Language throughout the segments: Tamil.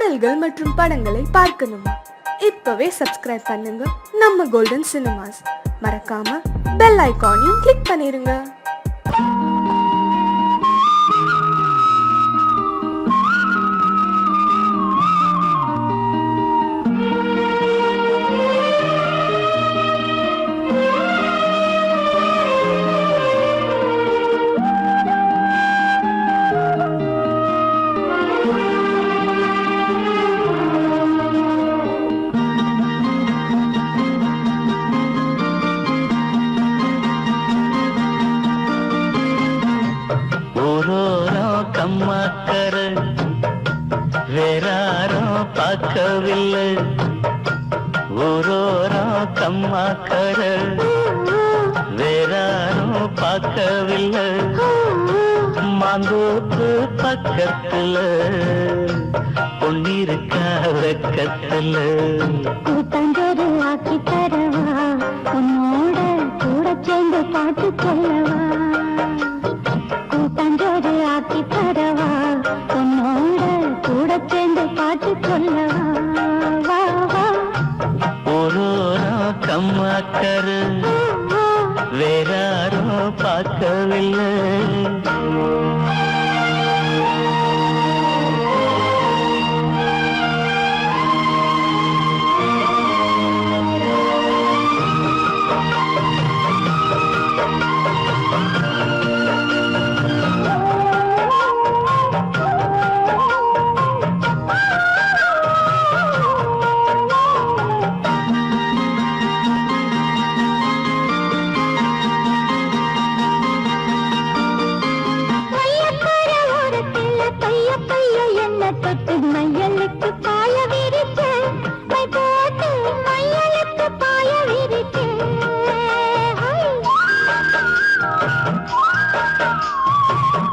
பாடல்கள் மற்றும் படங்களை பார்க்கணுமா? இப்பவே சப்ஸ்கிரைப் பண்ணுங்க நம்ம கோல்டன் சினிமாஸ். மறக்காம பெல் ஐகானையும் கிளிக் பண்ணிருங்க. கம்மாக்கர வேறாரும் பார்க்கவில்லை, ஊரோரம் கம்மாக்கர வேறாரும் பார்க்கவில்லை. மாந்தோப்பு பக்கத்துல பொன்னிருக்கா வெக்கத்துல கூட்டாஞ்சோறு ஆக்கி தரவா, உன்னோட கூட சேர்ந்து பாட்டு சொல்லவா. கூட்டாஞ்சோறு ஆக்கி தரவா, உன்னோட கூட சேர்ந்து பாட்டு சொல்லவா. வா வா ஊரோரம் கம்மாக்கர வேறாரும் பார்க்கவில்லை. தொட்டு மையலுக்கு பாய விரிச்சு மை போட்டு மையலுக்கு பாய விரிச்சு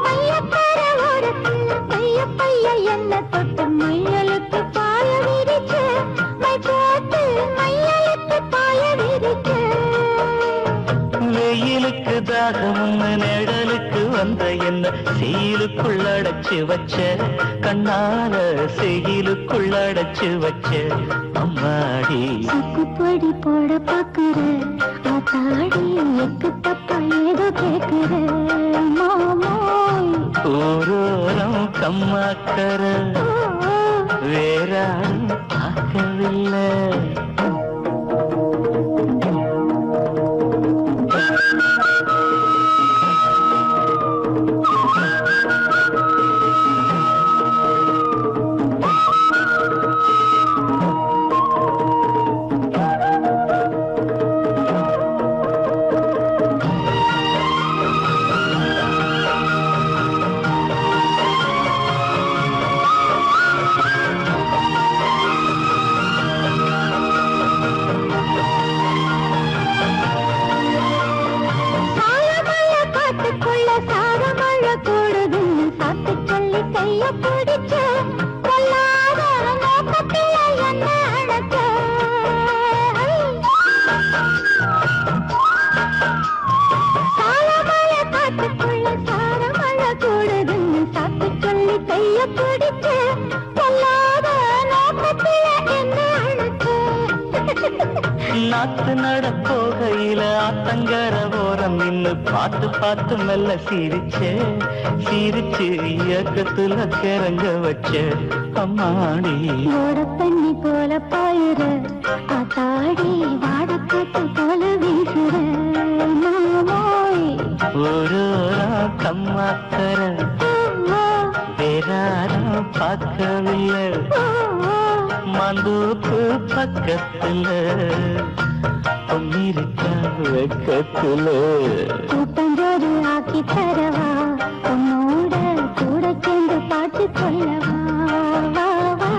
மையக்கார ஓரத்துல பைய பைய என்ன தொட்டு மையலுக்கு பாய விரிச்சு மை போட்டு மையலுக்கு பாய விரிச்சு. வெயிலுக்கு தாகம் நிழலுக்கு வந்த என்ன செயலுக்குள் அடைச்சு வச்ச, கண்ணால செயலுக்குள் அடைச்சு வச்ச அம்மாடி. சுக்குப்பொடி போட பாக்குற ஆத்தாடி, எக்கு தப்பா ஏதோ கேக்குற மாமோய். ஊரோரம் கம்மாக்கர வேறாரும் பார்க்கவில்லை. நாத்து நட போகையில ஆத்தங்கர ஓரம் நின்னு பார்த்து பார்த்து மெல்ல சிரிச்சே, சிரிச்சு இயக்கத்துல கிறங்க வச்ச அம்மாடி. ஓட தண்ணி போல பாயுற ஆத்தாடி, வாடக்காத்து போல வீசுற மாமோய். ஊரோரம் கம்மாக்கர வேறாரும் பார்க்கவில்லை, மந்தோப்பு பக்கத்துல பொன்னிருக்கா வெக்கத்துல. கூட்டாஞ்சோறு ஆக்கி தரவா, உன்னோட கூட சேர்ந்து பாட்டு சொல்லவா. வா வா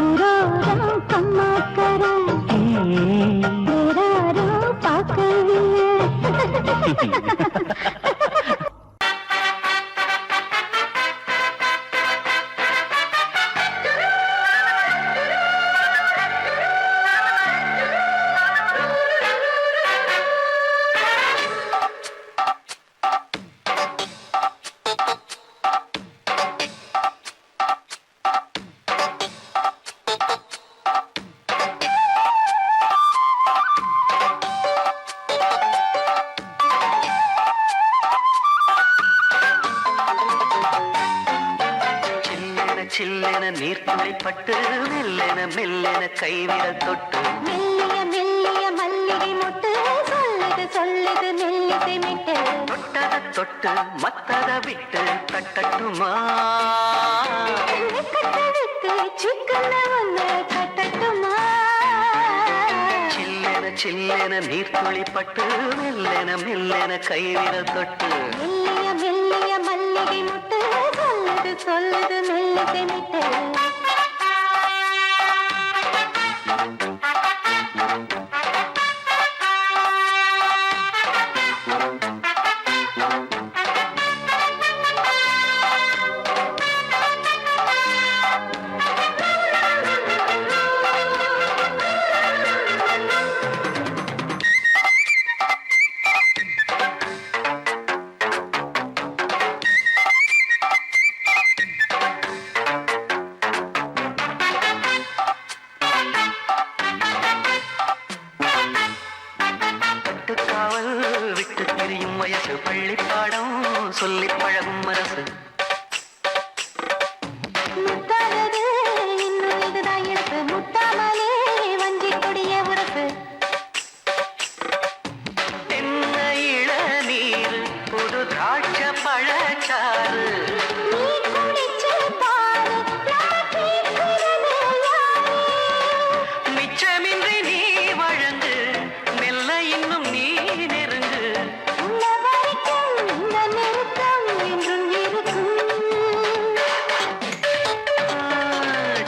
ஊரோரம் கம்மாக்கர வேறாரும் பார்க்கவில்லை. சில்லென நீர்த்துளிப்பட்டு மெல்லென மெல்லென கைவிரல் தொட்டு மெல்லிய மெல்லிய மல்லிகை மொட்டு சொல்லுது சொல்லுது மெல்லிசை மிட்டு தொட்டத தொட்டு மத்தத விட்டு தட்டட்டுமா கட்ட விட்டு சிக்கன ஒன்று கட்டட்டுமா சில்லென சில்லென நீர்த்துளிப்பட்டு மெல்லென மெல்லென கைவிரல் தொட்டு மெல்லிய மெல்லிய மல்லிகை மொட்டு சொல்லுது சொல்லுது மெல்லிசை மிட்டு காவல் விட்டு திரியும் வயசு பள்ளி பாடம் சொல்லி பழகும் மனசு முத்தானது இன்னும் இதுதான் எனக்கு முத்தாமலே வஞ்சி கொடிய உரசு தென்ன இளநீர் புது திராட்ச பழச்சாறு நீ குடிச்சு பாரு நான் கேட்கிறது யாரு மிச்சமின்றி நீ வழங்கு மெல்ல இன்னும் நீ நெருங்கு உள்ள வரைக்கும் இந்த நெருக்கம் என்றும் இருக்கும்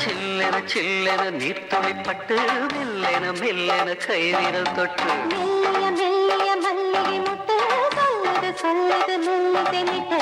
சில்லென சில்லென நீர்த்துளிப்பட்டு மெல்லென மெல்லென கைவிரல் தொட்டு மெல்லிய மெல்லிய மல்லிகை முட்டு சொல்லுது சொல்லுது மெல்லிசை மிட்டு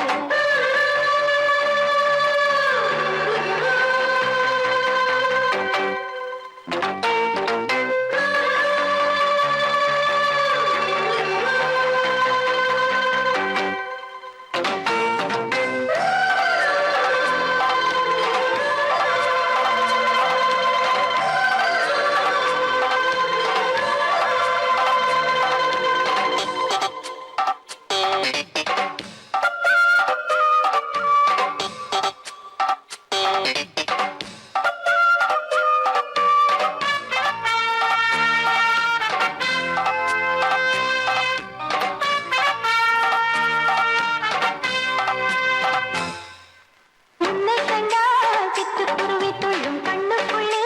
உன்னை கண்டால் சிட்டுக்குருவி துள்ளும் கண்ணுக்குள்ளே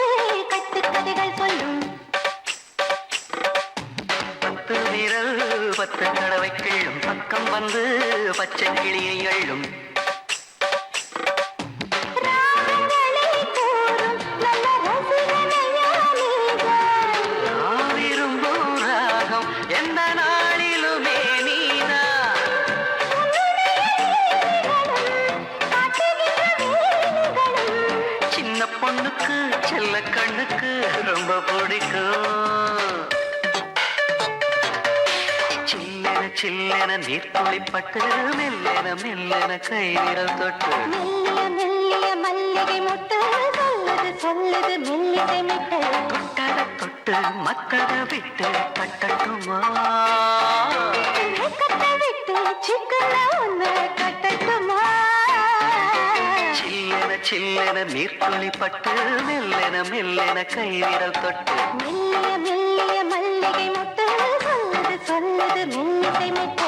கட்டுக்கதைகள் சொல்லும் பத்து விரல் பத்து தடவை கிள்ளும் பக்கம் வந்து பச்சை கிளியை அள்ளும் ராகங்களை கூறும் நல்ல ரசிகனையா நீதான். நான் விரும்பும் ராகம் எந்த நாளிலுமே நீதான் காட்டுகின்ற வேலிகளும் சின்ன பொண்ணுக்கு செல்ல கண்ணுக்கு ரொம்ப பிடிக்கும் சில்லென சில்லென நீர்த்துளிப்பட்டு மெல்லென மெல்லென கைவிரல் தொட்டு மெல்லிய மெல்லிய மல்லிகை மொட்டு சொல்லுது சொல்லுது மெல்லிசை மிட்டு தொட்டத தொட்டு மத்தத விட்டு தட்டட்டுமா கட்ட விட்டு சிக்கன ஒன்று கட்டட்டுமா சில்லென சில்லென நீர்த்துளிப்பட்டு மெல்லென மெல்லென கைவிரல் தொட்டு மெல்லிய மெல்லிய மல்லிகை மொட்டு சொல்லுது சொல்லுது மெல்லிசை மிட்டு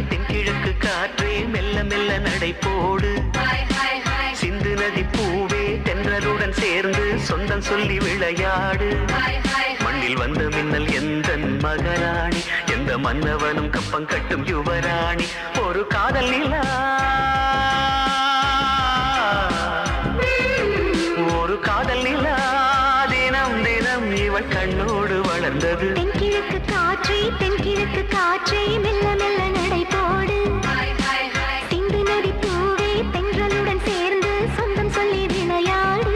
தென்கிழக்கு காற்றே மெல்ல மெல்ல நடை போடு சிந்து நதி பூவே தென்றலுடன் சேர்ந்து சொந்தம் சொல்லி விளையாடு மண்ணில் வந்த மின்னல் எந்த மகாராணி எந்த மன்னவனும் கப்பம் கட்டும் யுவராணி ஒரு காதல் நிலா இவள் கண்ணோடு வளர்ந்தது. தென்கிழக்கு காற்றே தென்கிழக்கு காற்றே மெல்ல மெல்ல நடை போடு. சிந்து நதி பூவே தென்றலுடன் சேர்ந்து சொந்தம் சொல்லி விளையாடு.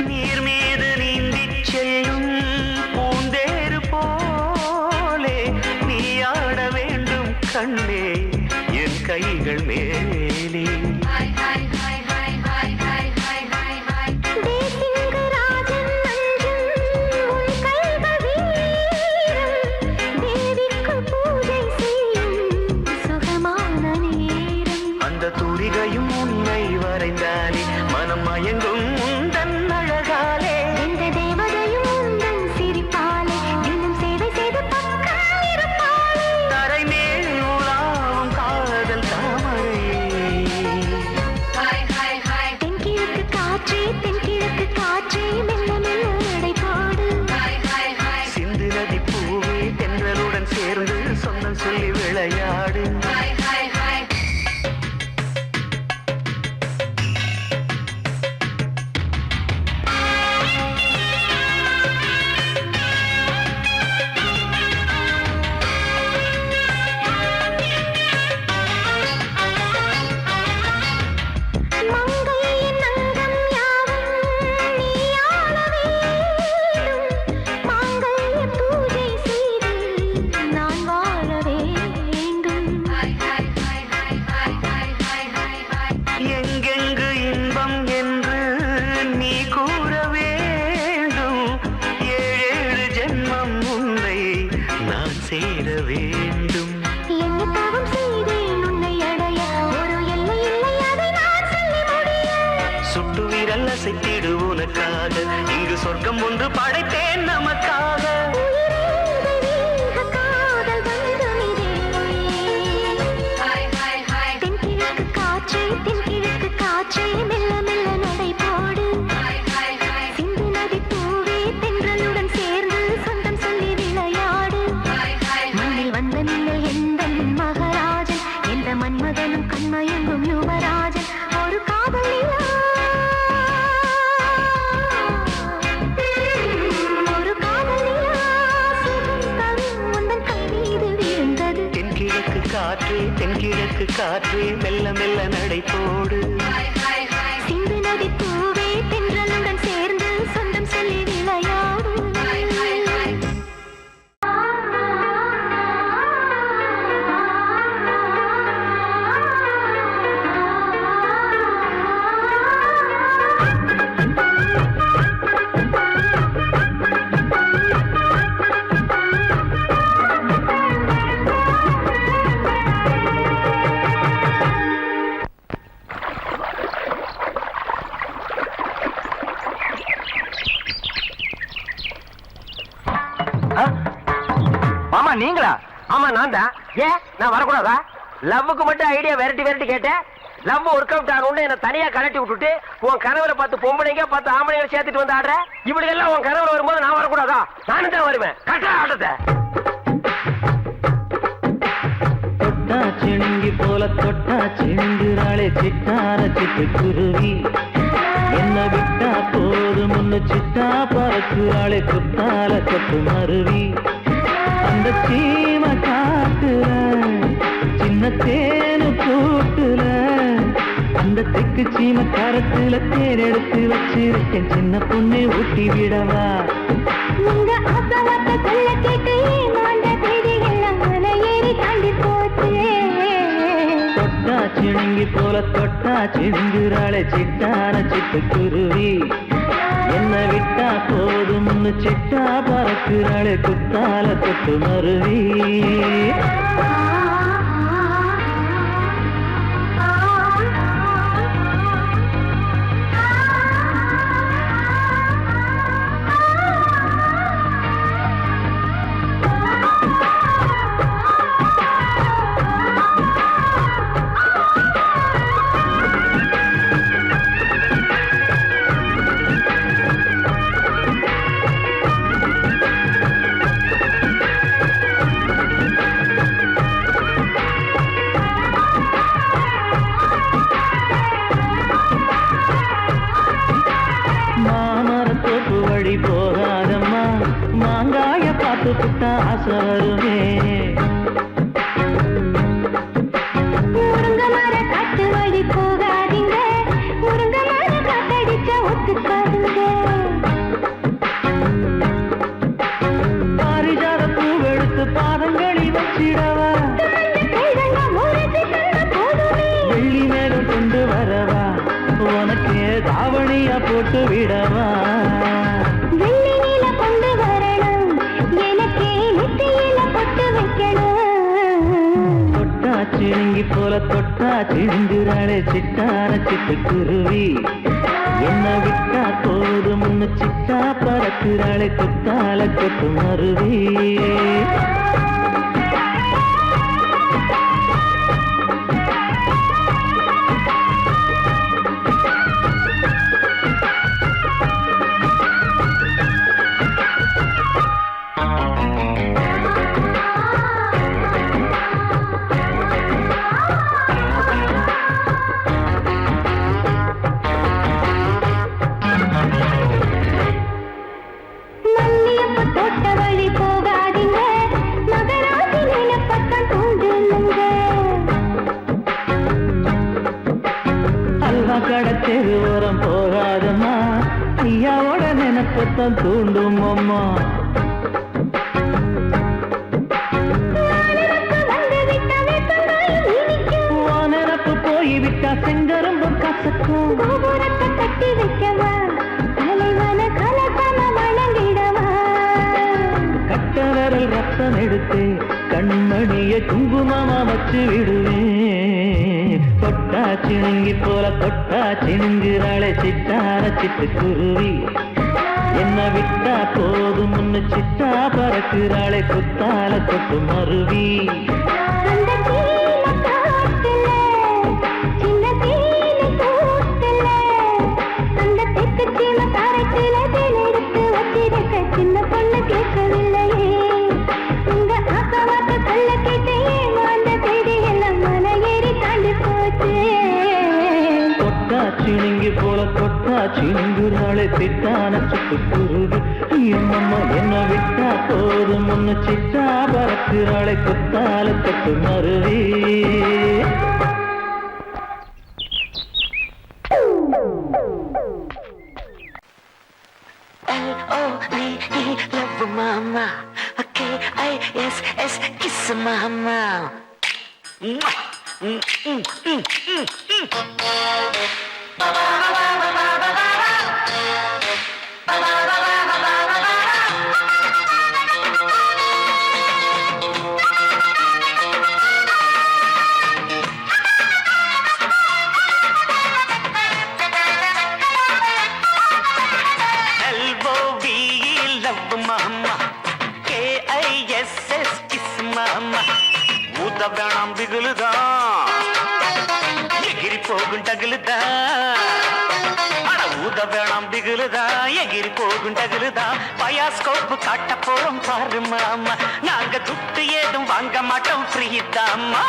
நீர் மீது நீந்திச் செல்லும் பூந்தேறு போலே நீ ஆட வேண்டும் கண்ணே என் கைகள் மேலே. தேசிங்கராஜன் நஞ்சம் உன் கைகள் வீரம். தேவிக்கு பூஜை செய்யும் சுகமான நேரம். அந்த தூரிகையும் உன்னை வரைந்தாலே மனம் மயங்கும் உந்தன் அழகாலே. எந்த தேவதையும் உந்தன் சிரிப்பாலே இன்னும் சேவை செய்து பக்கம் இருப்பாளே. தரை மேல் உலாவும் காதல் தாமரையே. தென்கிழக்கு காற்றே தென்கிழக்கு காற்றே மெல்ல மெல்ல நடை போடு. சிந்து நதி பூவே தென்றலுடன் சேர்ந்து சொந்தம் சொல்லி விளையாடு. மங்கையின் அங்கம் யாவும் நீ ஆள வேண்டும். மாங்கல்ய பூஜை செய்து நான் வாழ வேண்டும். எங்கெங்கு இன்பம் என்று நீ கூற வேண்டும். ஏழேழு ஜென்மம் உன்னை நான் சேர வேண்டும். என்ன தவம் செய்தேன் உன்னை அடைய, ஒரு எல்லை இல்லை அதை நான் சொல்லி முடிய. சுட்டு விரல் அசைத்திடு உனக்காக, இங்கு சொர்க்கம் ஒன்று படைத்தேன் நமக்காக. உயிரே தெய்வீக காதல் பந்தமிதே. தென்கிழக்கு காற்றே தென்கிழக்கு காற்றே மெல்ல மெல்ல நடை போடு. சிந்து நதி பூவே தென்றலுடன் சேர்ந்து சொந்தம் சொல்லி விளையாடு. மண்ணில் வந்த நிலை எந்த மகராஜன், எந்த மன்மதனும் கண்மயங்கும் யுவராஜன். ஒரு காதல் நிலா, ஒரு காதல் நிலா சுகம் தரும் உந்தன் கை மீது விழுந்தது. தென்கிழக்கு காற்றே தென்கிழக்கு காற்றே மெல்ல மெல்ல நடை போடு. சிந்து நதி பூவே தென்றலுடன் சேர்ந்து சொந்தம் சொல்லி விளையாடு. மாமா நீங்களா? ஆமா நான் தான். ஏன் நான் வரக்கூடாதா? லவ்வுக்கு மட்டும் ஐடியா வெரைட்டி வெரைட்டி கேட்டேன். லவ் ஒர்க் அவுட் ஆகணும்னு என்ன தனியா கலட்டி விட்டுட்டு உன் கனவுல பார்த்து பொம்பளைங்க பார்த்து ஆம்பளைங்க சேர்த்துட்டு வந்து ஆடுற. இப்படி எல்லாம் உன் கனவுல வரும்போது நான் வரக்கூடாதா? நானும் தான் வருவேன். கட்டா ஆட்டத்தை தொட்டா சிணுங்கி போல தொட்டா சிணுங்குறாளே சிட்டார சிட்டு குருவி. என்ன விட்டா போதும் முன்னு சிட்டா பறக்குறாளே குத்தால கொத்து மருவி. அந்த சீம காட்டுல சின்ன தேனு கூட்டுல அந்த தெக்கு சீம கரத்துல தேர் எடுத்து வச்சிருக்கேன். சின்ன பொண்ணு ஊட்டி விடவா? உங்க அசவத்தை சொல்ல கேட்டு ஏமாந்த தேதி எல்லாம் மலை ஏறி தாண்டி போச்சு. தொட்டா சிணுங்கி போல தொட்டா சிணுங்குறாளே சிட்டான சிட்டு குருவி. என்ன விட்டா போதும்னு சிட்டா பறக்குறாளே குத்தால தொட்டு மருவி. பார்த்து புட்டா ஆசை வருமே. முருங்க மர காட்டு வழி போகாதீங்க, முருங்க மர காத்தடிச்ச ஒத்துக்காதுங்க. பாரிஜாத பூவெடுத்து பாதங்களில் வச்சிடவா, வெள்ளி மேகம் கொண்டு வரவா, உனக்கு தாவணியா போட்டு விடவா. வெள்ளி நீல கொண்டு வரணும், எனக்கே நெத்தியில பொட்டு வைக்கணும். தொட்டா சிணுங்கி போல தொட்டா சிணுங்குறாளே சிட்டான சிட்டுக்குருவி, என்ன விட்டா போதும் முன்னு சிட்டா பறக்குறாளே குத்தால கொத்து மருவி. மல்லியப்ப தோட்ட வழி போகாதீங்க, மகராசி நிலப்பத்தான் தூண்டுங்க. அல்வா கடை தெரு ஓரம் போகாதம்மா, ஐயாவோட நினைப்பத்தான் தூண்டும் அம்மா. நினப்பு போய்விட்டா செங்கரும்பு கசக்கும். கோபுரத்தை கட்டி வைக்கவா, தலைவன கலசம வணங்கிடவா. கட்ட விரல் ரத்தம் எடுத்து கண்மணிய குங்குமமா வச்சு விடுவேன். தொட்டா சிணுங்கி போல தொட்டா சிணுங்குறாளே சிட்டான சிட்டுக்குருவி, என்ன விட்டா போதும் முன்னு சிட்டா பறக்குறாளே குத்தால கொத்து மருவி. அந்த சீன காட்டுல, சின்ன சீனி கூட்டுல, அந்த தெற்கு சீம காரத்துல தேன் எடுத்து வச்சிருக்க சின்ன பொண்ணு கேட்கவில்லையே. உங்க ஆசவாக்க சொல்ல கேட்டேன், அந்த தேடி எல்லாம் மன ஏறி தாண்டி போச்சு. தொட்டா சிணுங்கி போல தொட்டா சிணுங்குறாளே சிட்டான சிட்டுக்குருவி, எம்மம்மா என்ன விட்டா போதும் முன்னு சிட்டா பறக்குறாளே குத்தால கொத்து மருவி. L-O-V-E, love mama. K-I-S-S, kiss mama. L-O-V-E, love mama. K-I-S-S, kiss mama. ஊத வேணாம் பிகுலுதான், எகிரி போகும் டகுலுதான். அட ஊத வேணாம் பிகுலுதான், எகிரி போகும் டகுலுதான். பயாஸ்கோப்பு காட்ட போறோம் பாரு மாமா, நாங்க துட்டு ஏதும் வாங்க மாட்டோம் ஃப்ரீ தாம்மா.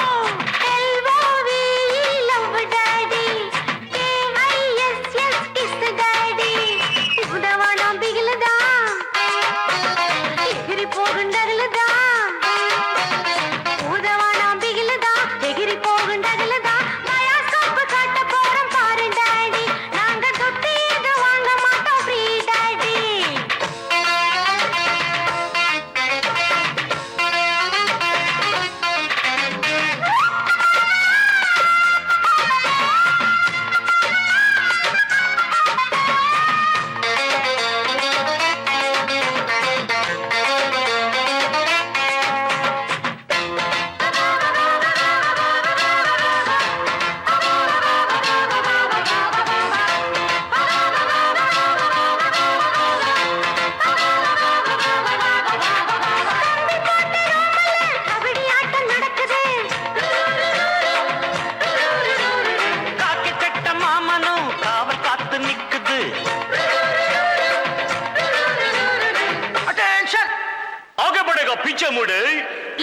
மூடு.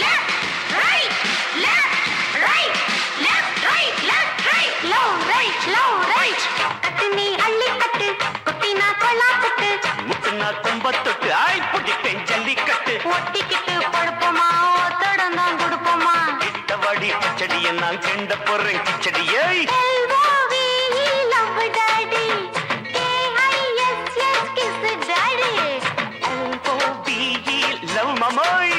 Left, right, left, right, left, right, left, right, low, right, low, right. கட்டு நீ அள்ளி கட்டு, குட்டினா கொள்ளா கட்டு, முட்டுனா கொம்பத்தொட்டு, ஆய் புடிப்பேன் ஜல்லிக்கட்டு. ஒட்டிக்கிட்டு படுப்போமா ஒத்தடம் தான் கொடுப்போமா கிட்டவாடி கிச்சடியை நான் கிண்ட போறேன் கிச்சடியை love daddy KISS kiss daddy LOVE love mamoy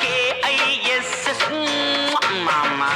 KISS mama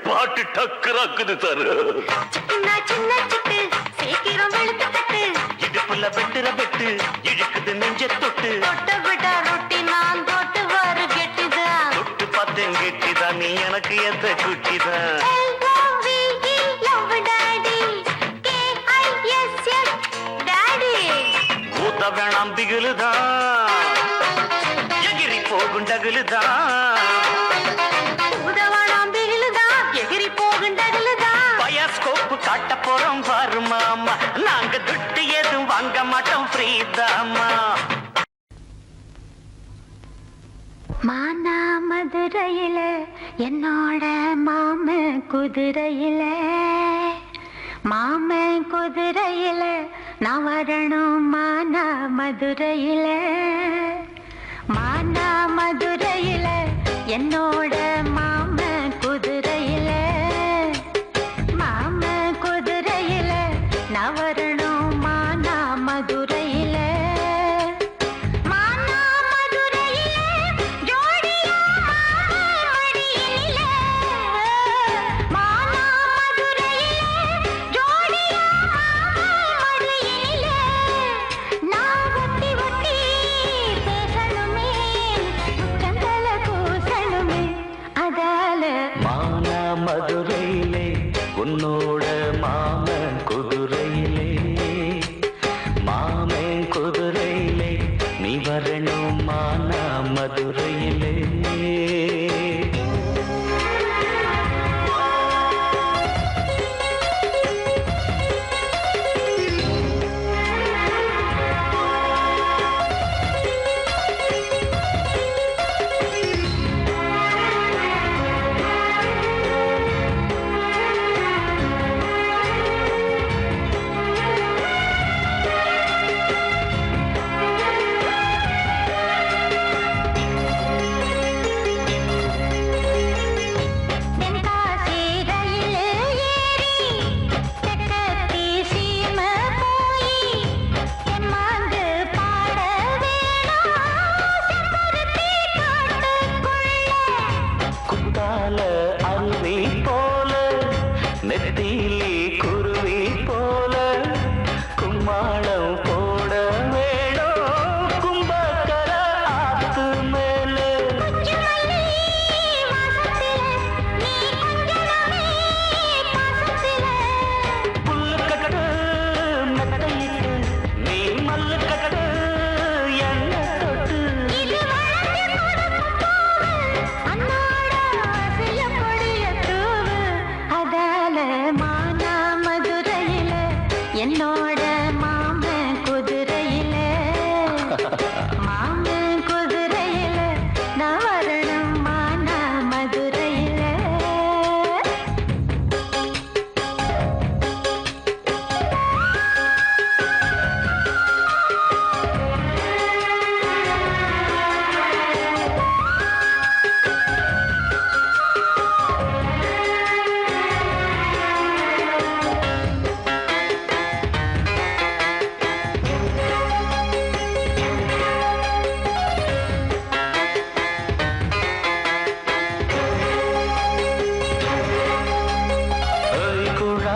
பாட்டு டக்கராக்குது சார் சின்ன சின்ன சிட்டு சீக்கிரம் வெளுத்து தட்டு இடுப்புல வெட்டுற வெட்டு இழுக்குது நெஞ்ச தொட்டு தொட்ட விட ரொட்டி நான் தொட்டு வரு கெட்டிதான் தொட்டு பார்த்தேன் கெட்டிதான் நீ எனக்கு எந்த குட்டிதான் love daddy KISS daddy ஊத்த வேணாம் பிகிலுதான் எகிரி போகும் டகுலுதான் பயாஸ்கோப்பு காட்ட போறோம் பாரு மாமா நாங்க துட்டு எதுவும் வாங்க மாட்டோம் ஃப்ரீதாமா மானா மதுரையில என்னோட மாம குதிரையில நான் வரணும் மானா மதுரையில என்னோட மாம குதிரையில நான் வரணும் மானா மதுரையில ஜோடியா மடியில நான் ஒட்டி ஒட்டி பேசணுமே முற்றந்தல கூசணுமே அதால மானா மதுரையிலே உன்னோட மாமன் குதிரையிலே மாமன் குதிரையிலே நீ வரணும் மானா மதுரையிலே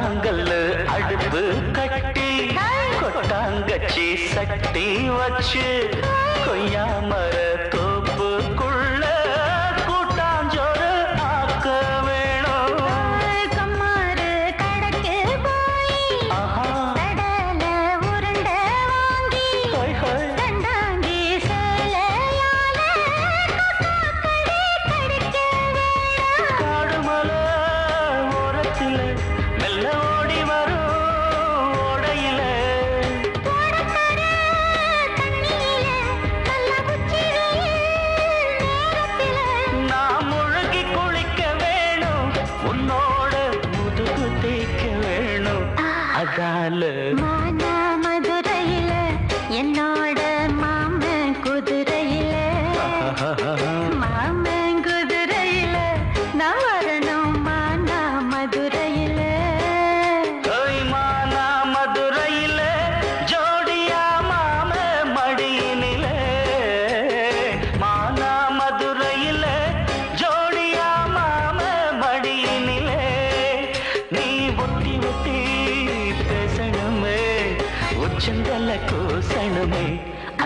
கொட்டாங்கல்லு அடுப்பு கட்டி கொட்டாங்கச்சி சட்டி வச்சு கொய்யாமர தோப்புக்குள்ள கூட்டாஞ்சோறு ஆக்க வேணும். கம்மாறு கடக்கு போய் கடல உருண்டை வாங்கி கண்டாங்கி சேலையால கடிக்க வேணும். காடுமலை ஓரத்தில மெல்ல ஓடி வரும் ஓடையில தண்ணியில நல்ல உச்சி நேரத்தில நான் முழுகி குளிக்க வேணும், உன்னோட முதுகு தேய்க்க வேணும். அதால மானா மதுரையில என்னோட மாமன் குதிரையில மாமன் குதிரையில நான் வரணும் மானா மதுரையில மானா மதுரையில ஜோடியா மாம மடியினில. மானா மதுரையில ஜோடியா மாம மடியினில. நீ ஒட்டி ஒட்டி பேசணுமே, உச்சந்தல கூசணுமே.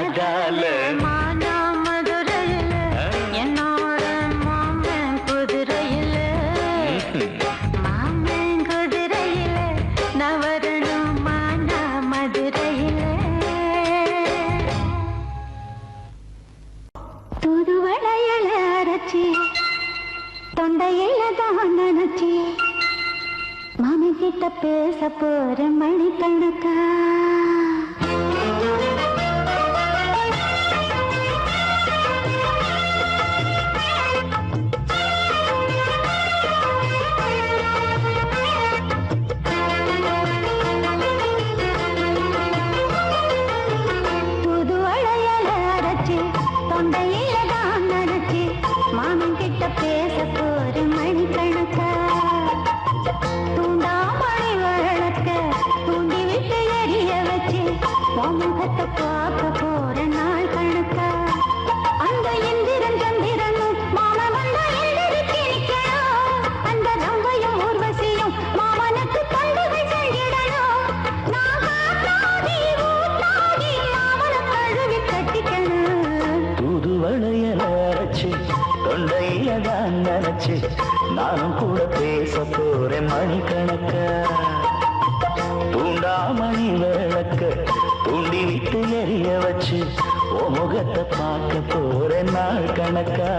அதால மானா மதுரையில என்னோட மாமன் குதிரையில மாமன் குதிரையில நான் வரணும் மானா மதுரையில. தூதுவளையல அரைச்சி தொண்டையில தான் நினைச்சி மாமன் கிட்ட பேச போற மணிக்கணக்கா. தூதுவளையல அரைச்சி தொண்டையில தான் நினைச்சி மாமன் கிட்ட பேச போற மணிக்கணக்கா. தூண்டாமணி விளக்க தூண்டி விட்டு எரிய வச்சு முகத்தை பார்க்க போற நாள் கணக்கா. அந்த இந்திரன் சந்திரனும் மாமன் வந்த எழுதிக்கு நிக்கணும். அந்த ரம்பையும் ஊர்வசியும் மாமனுக்கு பண்டுகள் செஞ்சிடணும். நான் காத்தாடி ஊத்தாடி மாமனை கழுவி கட்டிக்கணும். தூதுவளையல அரைச்சு தொண்டையில தான் நினைச்சு நானும் கூட பேச போறேன் மணிக்கணக்க. தூண்டாமணி விளக்க தூண்டி விட்டு எரிய வச்சு ஓ முகத்தை பார்க்க போறேன் நாள் கணக்கா.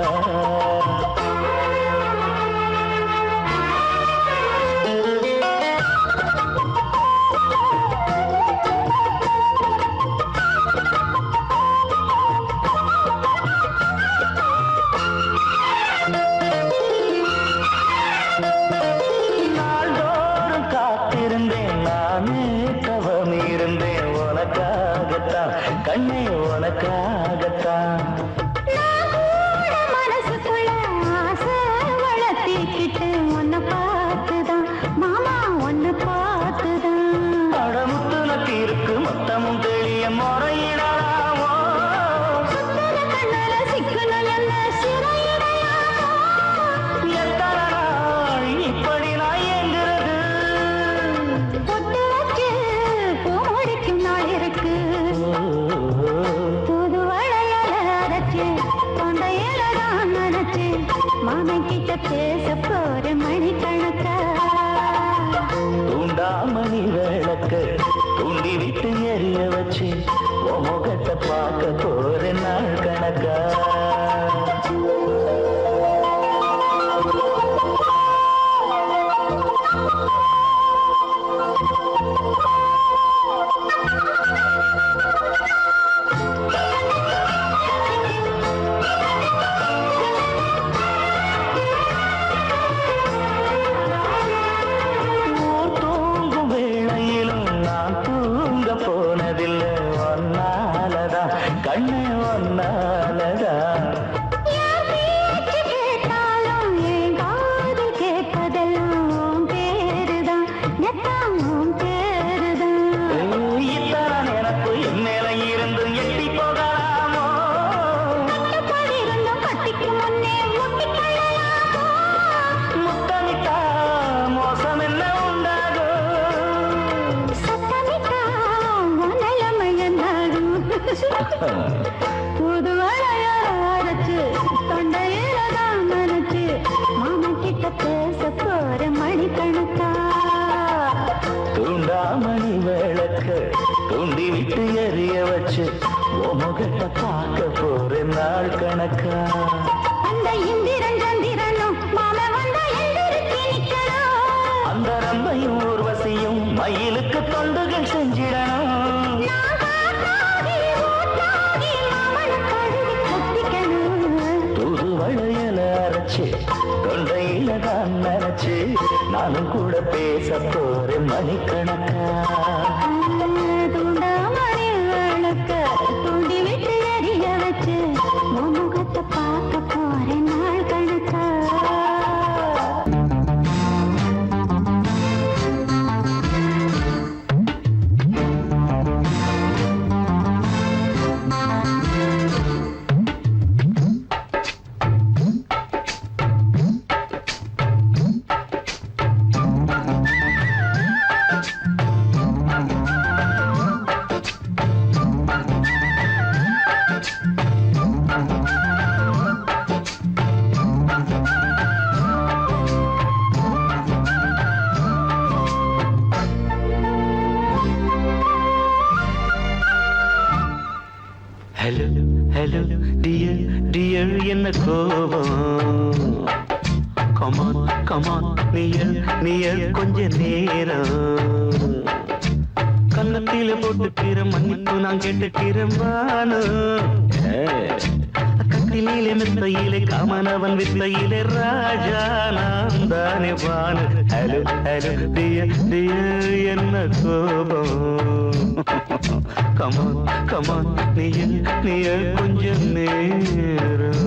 நாள்தோறும் காத்திருந்தேன், நானே தவம் இருந்தேன் உனக்காகத்தான் கண்ணே உனக்காகத்தான். நான் கூட மனசுக்குள்ள ஆசை வளர்த்திக்கிட்டு உன்னை பார்த்துதான் மாமா உன்னை பார்த்துதான். அடமுத்து நக்கு இருக்கு மொத்தமும் தெளிய முறையிடலாமோ. சுத்தர கண்ணல சிக்கணும் என்ன சிறையிடையாமோ. எத்தனை நாள் இப்படி நான் ஏங்குறது. பொட்டு வச்சு பூ முடிக்கும் நாள் இருக்கு. தூதுவளையல அரைச்சு தொண்டையில தான் நினைச்சு மாமன் கிட்ட பேச போற மணிக்கணக்கா. தூண்டாமணி விளக்க தூண்டி விட்டு எரிய வச்சு உன் முகத்தை பார்க்க போறேன் நாள் கணக்கா. ஊர் தூங்கும் வேளையிலும் நான் தூங்க போனதில்லை. புது வளையாரச்சு தொண்டையில தான் மனச்சு மாமா கிட்ட பேச போற மணிக்கணக்கா தூண்டாமணி விளக்கு தூண்டி விட்டு எரிய வச்சு முகத்தை பார்க்க போற நாள் கணக்கா அந்த இந்திரன் சந்திரனும் மாம வந்த எந்திரிச்சு நிக்கணும் அந்த ரம்பையும் ஊர்வசியும் மயிலுக்கு தொண்டுகள் செஞ்சிடணும் புது வளையல அரைச்சு தொண்டையில தான் நினைச்சு நானும் கூட பேச போறேன் மணிக்கணக்கா தூண்டாமணி விளக்க தூண்டி விட்டு எரிய வச்சு முகத்தை பார்க்க போறேன் நாள் கணக்கா ஹலோ ஹலோ டியர் டியர் என்ன கோபம் கமான் கமான் நியர் நியர் கொஞ்ச நேரம் கன்னத்தில போட்டுக்கிற மன்னிப்பு நான் கேட்டுக்கிறம்பானு கட்டிலே மெத்தையிலே காமனவன் வித்தையிலே ராஜா நான் தானே Bhanu hello hello dear dear என்ன கோபம் கமான் கமான் நீய கொஞ்சம் நேரம்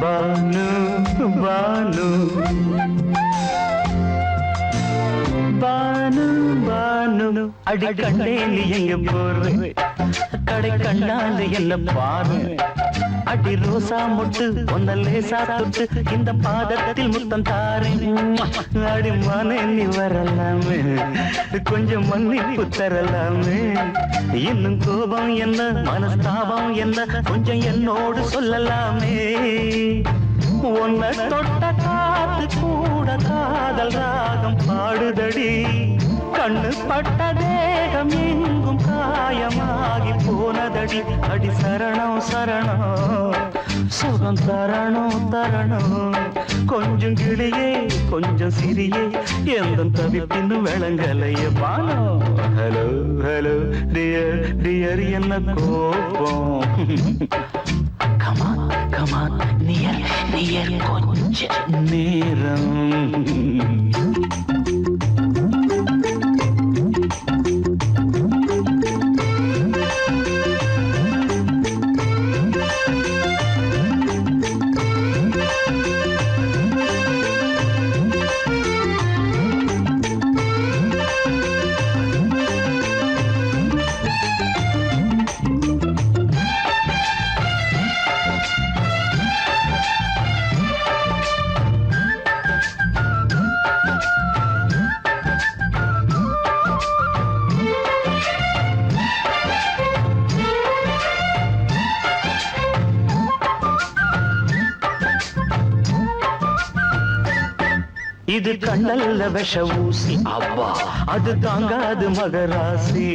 பானு பானு பானு பானு அடி கண்டே நீ எங்க போற கடை கண்டாண்டு என்ன பாரு அடி ரோசா முட்டு ஒன்ன லேசா தொட்டு இந்த பாதத்தில் முத்தம் தாரேன் அடி மானே நீ வரலாமே கொஞ்சம் மன்னிப்பு தரலாமே இன்னும் கோபம் என்ன மனஸ்தாபம் என்ன கொஞ்சம் என்னோடு சொல்லலாமே உன்னை தொட்ட காத்து கூட காதல் ராகம் பாடுதடி கண்ணு பட்ட தேகம் எங்கும் காயமாகி போனதடி அடி சரணம் சரணம் சுகம் தரணும் தரணும் கொஞ்சம் கிளியே கொஞ்சம் சிறியே எந்த தவிப்பின்னு விளங்கலைய பானோ ஹலோ ஹலோ டியர் டியர் என்ன கோபம் கமான் கமான் நியர் நியர் கொஞ்ச நேரம் இது கண்ணல்ல விஷ ஊசி அவ்வா அது தாங்காது மகராசி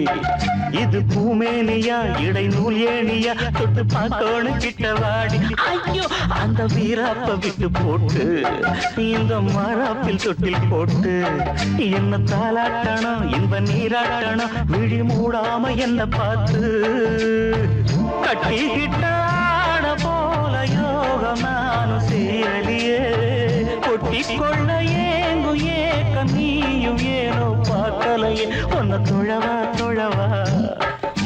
இது பூமேனியா இடை நூல் ஏனியா தொட்டு பார்த்தோன்னு கிட்ட வாடி ஐயோ அந்த வீராப்ப விட்டு போட்டு இந்த மாறாப்பில் தொட்டில் போட்டு என்ன தாளாட்டணும் இன்ப நீராட்டணும் விழி மூடாம என்ன பார்த்து கட்டிக்கிட்டான போல நானும் சேரலியே ஒட்டிக்கொள்ள ஏங்கு ஏக்க நீயும் ஏனோ பார்க்கலையே உன்னை தொழவா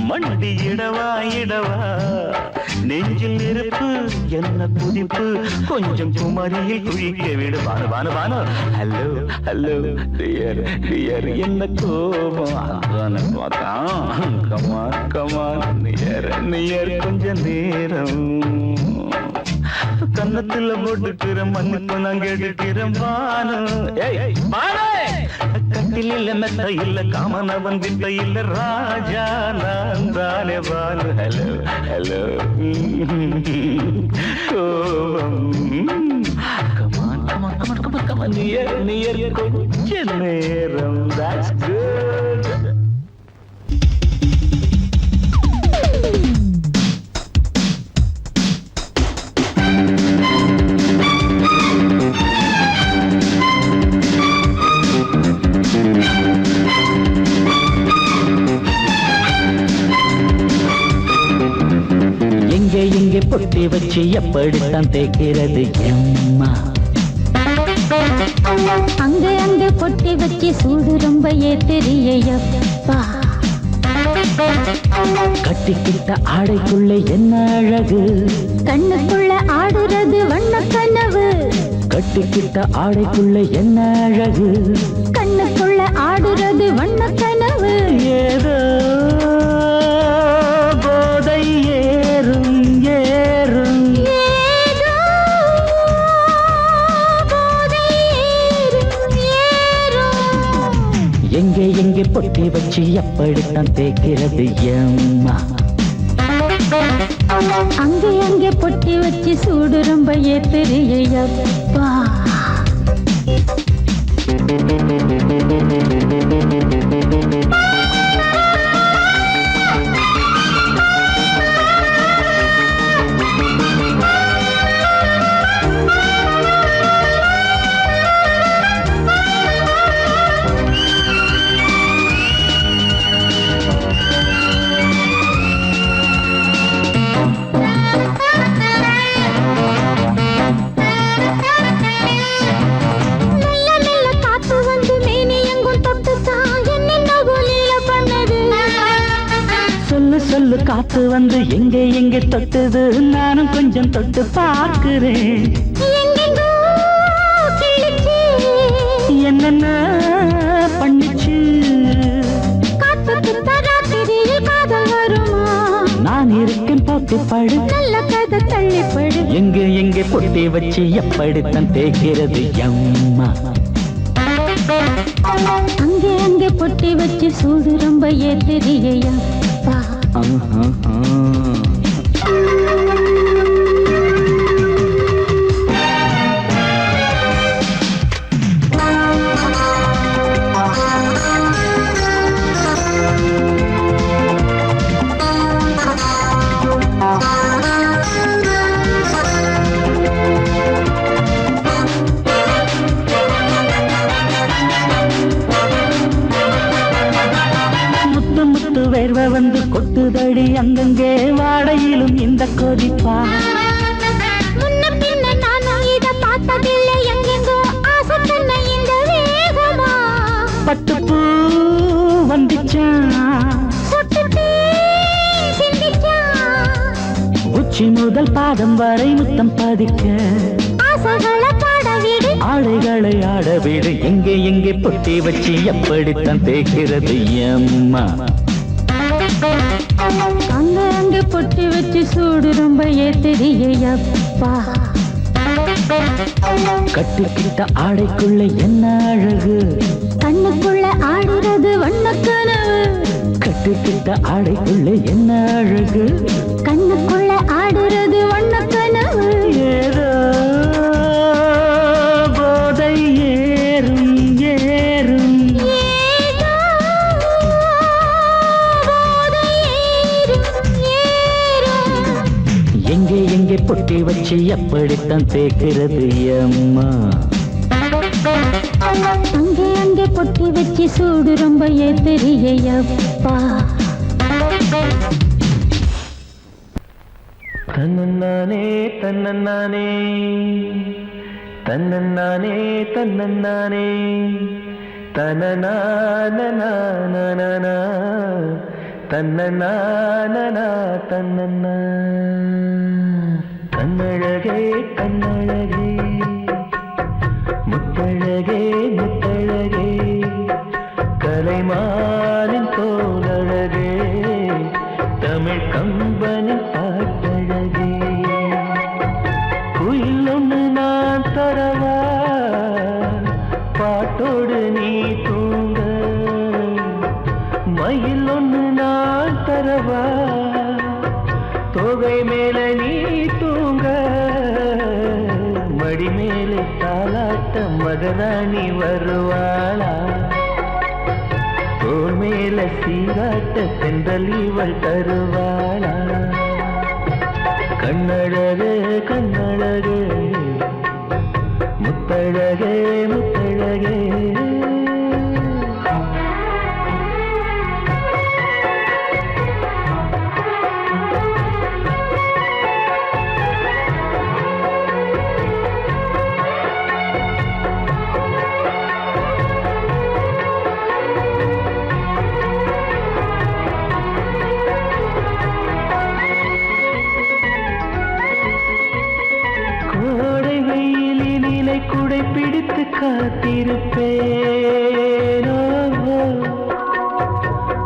மண்டி இடவா நெஞ்சில் நெருப்பு என்ன குதிப்பு கொஞ்சம் குமரியில் குழிக்க விடு பானு ஹலோ டியர் என்ன கோபம் கமான் நியர் கொஞ்ச நேரம் கன்னத்துல போட்டுக்கிற மண்ணுக்கு நான் கேட்டுக்கிறேன் பானு கட்டில் இல்ல மெத்த இல்ல காமனவன் வித்த இல்ல ராஜா நான் தானே பானு ஹலோ கோபம் கமான் நியர் கொஞ்ச நேரம் that's good. எங்கே பொட்டி வச்சு எப்படித்தான் தேய்க்கிறது எம்மா அங்க பொட்டி வச்சு சூடு ரொம்ப ஏத்தெரியப்பா கட்டிக்கிட்ட ஆடைக்குள்ள என்ன அழகு கண்ணுக்குள்ள ஆடுறது வண்ண கனவு கட்டிக்கிட்ட ஆடைக்குள்ள என்ன அழகு கண்ணுக்குள்ள ஆடுறது வண்ண கனவு ஏதோ போதை ஏறும் ஏதோ போதை ஏறும். எங்கே பொட்டி வச்சு எப்படித்தான் தேய்க்கிறது எம்மா அங்கே பொட்டி வச்சு சூடு ரொம்ப ஏத்தெரியப்பா சொல்லு காத்து வந்து எங்கே தொட்டுது நானும் கொஞ்சம் தொட்டு பார்க்கிறேன் என்னென்ன பண்ணிச்சு நான் இருக்கேன் பார்த்து படு நல்ல கதை தள்ளிப்படு எங்கே பொட்டி வச்சு எப்படித்தான் தேய்க்கிறது எம்மா அங்கே பொட்டி வச்சு சூடு ரொம்ப ஏத்தெரியப்பா வேர்வை வந்து கொட்டுதடி அங்கங்கே வாடையிலும் இந்த கொதிப்பா முன்ன பின்ன நானும் இத பார்த்ததில்லை எங்கெங்கோ ஆசை தன்னை இந்த வேகமா பட்டுப்பூ வந்துச்சான் சுட்டுட்டு சிந்திச்சான் உச்சி முதல் பாதம் வரை முத்தம் பதிக்க ஆசைகளை பாட விடு ஆடைகளை ஆட விடு எங்கே பொட்டி வச்சு எப்படித்தான் தேய்க்கிறது எம்மா அங்கே பொட்டி வச்சு சூடு ரொம்ப ஏத்தெரியப்பா கட்டிக்கிட்ட ஆடைக்குள்ள என்ன அழகு கண்ணுக்குள்ள ஆடுறது வண்ண கனவு கட்டிக்கிட்ட ஆடைக்குள்ள என்ன அழகு கண்ணுக்குள்ள ஆடுறது வண்ண கனவு ஏதோ போதை ஏறும் ஏதோ போதை ஏறும். எங்கே பொட்டி வச்சு எப்படித்தான் தேய்க்கிறது எம்மா அங்கே பொட்டி வச்சு சூடு ரொம்ப ஏத்தெரியப்பா தன்னன்னானே தன்னன்னானே தன்னன்னானே தன்னன்னானே தனநானநானநானா தன்னநானனா தன்னன்னா கண்ணழகே கண்ணழகே முத்தழகே முத்தழகே கலைமானின் தோலழகே தமிழ் கம்பனின் பாட்டழகே குயில் ஒன்று நான் தரவா பாட்டோடு நீ தூங்க மயில் ஒன்று நான் தரவா தொகை மேல நீ தூங்க மடி மேலே தாலாட்ட மகராணி வருவாளா தோள் மேல சீராட்ட தென்றல் இவள் தருவாளா கண்ணழகே கண்ணழகே முத்தழகே முத்தழகே குடை பிடித்து காத்திருப்பேனோ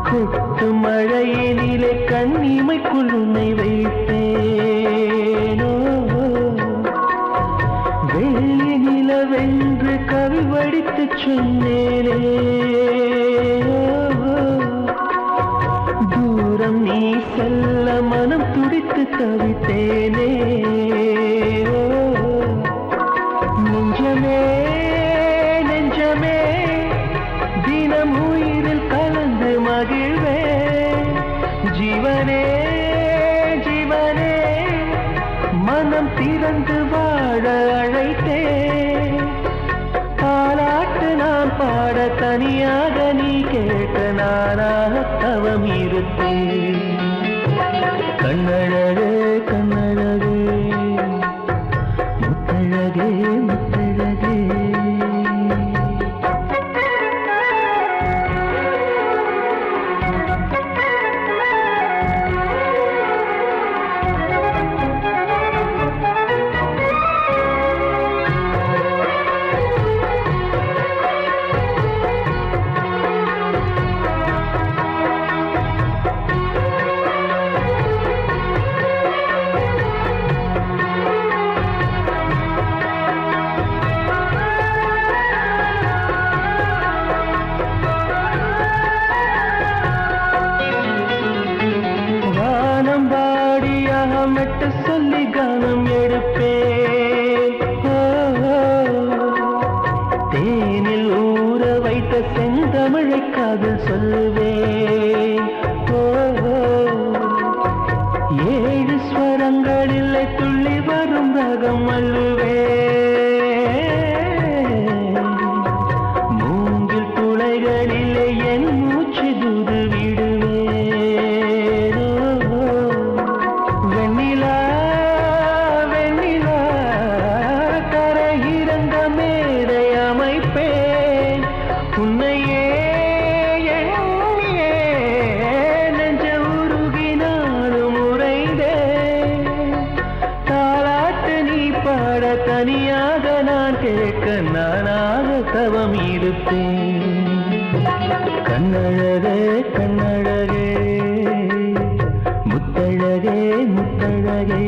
கொட்டு மழையினிலே கண்ணிமைக்குள் உன்னை வைப்பேனோ வெள்ளி நிலவென்று கவி வடித்து சொன்னேனே தூரம் நீ செல்ல மனம் துடித்து தவித்தேனே நெஞ்சமே நெஞ்சமே தினம் உயிரில் கலந்து மகிழ்வே ஜீவனே ஜீவனே மனம் திறந்து வாழ அழைத்தே பாலாட்டு நான் பாட தனியாக நீ கேட்க நானாக தவம் இருப்பேன் கண்ணழகே கண்ணழகே முத்தழகே முத்தழகே மெட்டு சொல்லி கானம் எடுப்பேன் தேனில் ஊற வைத்த செந்தமிழை காதல் சொல்லுவேன் ஏழு ஸ்வரங்களில் துள்ளி வரும் ரகம் அள்ளுவேன் மூங்கில் துளைகளிலே என் மூச்சு தூது விடுவேன் வெண்ணிலா வெண்ணிலா கரையிறங்க மேடை அமைப்பேன் உன்னையே எண்ணியே நெஞ்ச உருகினாலும் உறைந்தேன் தாலாட்டு நீ பாட தனியாக நான் கேட்க நானாக தவம் இருப்பேன் கண்ணழகே கண்ணழகே முத்தழகே முத்தழகே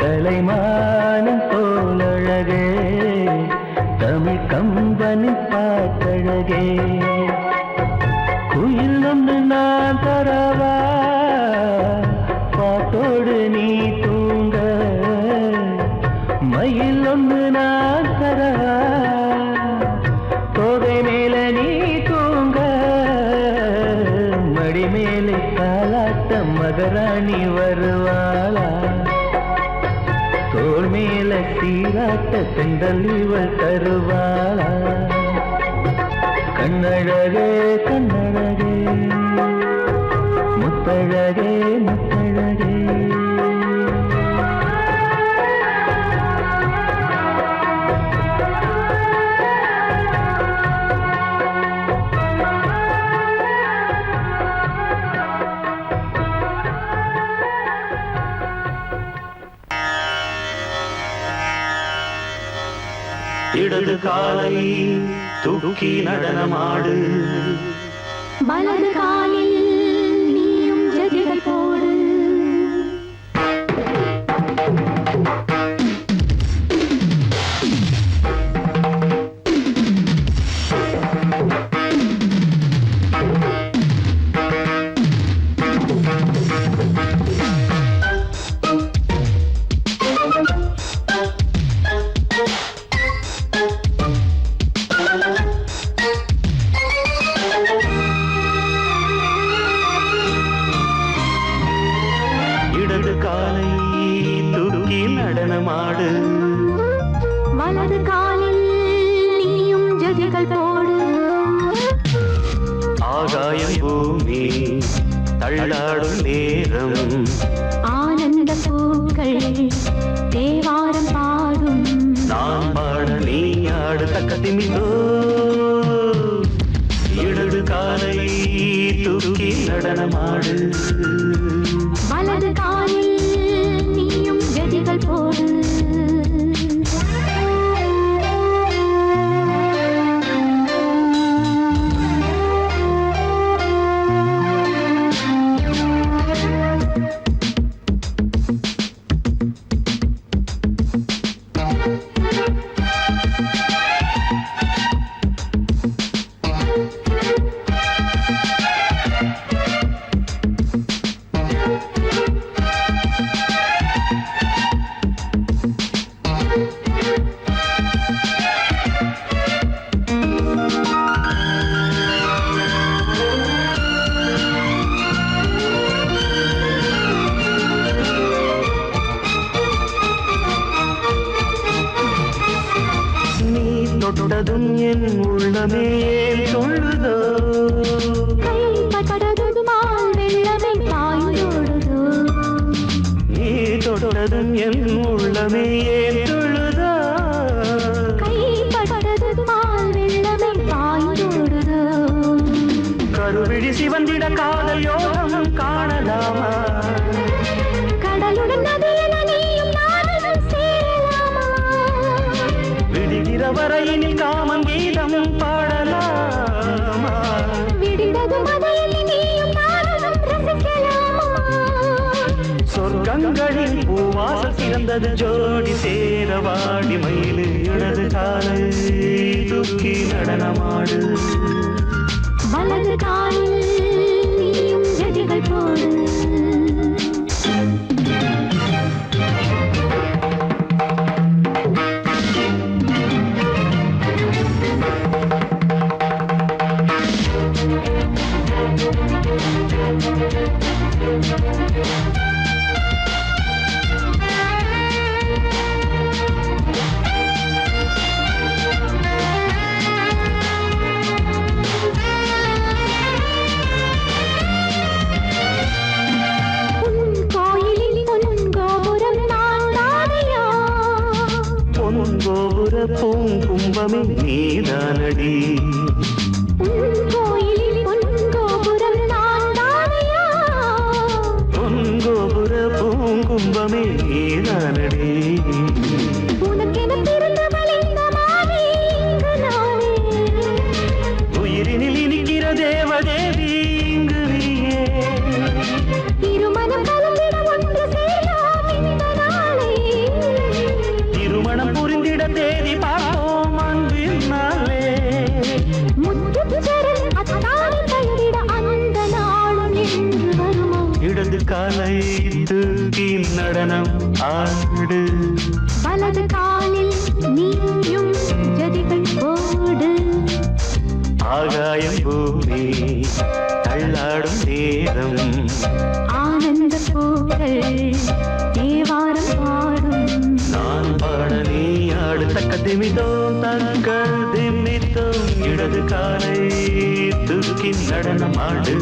கலைமானம் போலழகே தமிழ் கம்பனின் பாட்டழகே குயில் ஒன்று நான் தரவா பாட்டோடு நீ தூங்க மயில் ஒன்று நான் தரவா தோகை மேல நீ தூங்க மடி மேலே காலாட்ட மகராணி வருவாளா தோள் மேல சீராட்ட தென்றல் இவள் தருவாளா கண்ணழகே கண்ணழகே முத்தழகே முத்தழகே இடது காலை தூக்கி நடனமாடு வலது காலில் நீயும் ஜதிகள் போடு இடது காலை தூக்கி நடனமாடு வலது காலில் நீயும் ஜதிகள் போடு ஆகாயம் பூமி தள்ளாடும் நேரம் ஆனந்த பூக்கள் தேவாரம் பாடும் நான் பாட நீ ஆடு தக்கத்திமிதோ இடது காலை தூக்கி நடனமாடு வலது காலில் நீயும் ஜதிகள் போடு தொட்டதும் என் உள்ளமே சொல்லுதோ கைப்பட்டதுமால் வெள்ளமே பாய்ந்தோடுதோ நீ தொட்டதும் என் உள்ளமே சொல்லுதோ கைப்பட்டதுமால் வெள்ளமே பாய்ந்தோடுதோ கருவிழி சிவந்திட காதல் யோகம் காணலாமா கடலுடன் நதியென நீயும் நானும் சேரலாமா விடுகிற வரையினில் காமன் கீதம் பாடலாமா விடிந்தது மதையில் நீயும் நானும் ரசிக்கலாமா சொர்க்கங்களில் பூவாசல் சிறந்தது ஜோடி சேரவாடி மயிலு இடது காலை தூக்கி நடனமாடு வலது காலில் நீயும் ஜதிகள் போடு பொன்கோபுர பூங்கும்பமே நீதானடி கோயிலில் பொன்கோபுரம் நான் தானையா பொன்கோபுர பூங்கும்பமே நீதானடி உனக்கென பிறந்தவள் இந்த மாமி இங்கு நானே உயிரினில் இனிக்கிற தேவதேவி இங்கு நீயே திருமணம் கலந்திட ஒன்று சேரலாம் இந்த நாளே திருமணம் புரிந்திட தேதி பார்ப்போம் அன்பினாலே முத்துச்சரன் அத்தானை தழுவிட அந்த நாளும் என்று வருமோ இடது காலை தூக்கி நடனம் ஆடு வலது காலில் நீயும் ஜதிகள் போடு ஆகாயம் பூமி தள்ளாடும் நேரம் ஆனந்த பூக்கள் தேவாரம் பாடும் நான் பாட நீ ஆடு தக்க திமிதோம் தங்கள் திமித்தோம் இடது காலை தூக்கி நடனம் ஆடு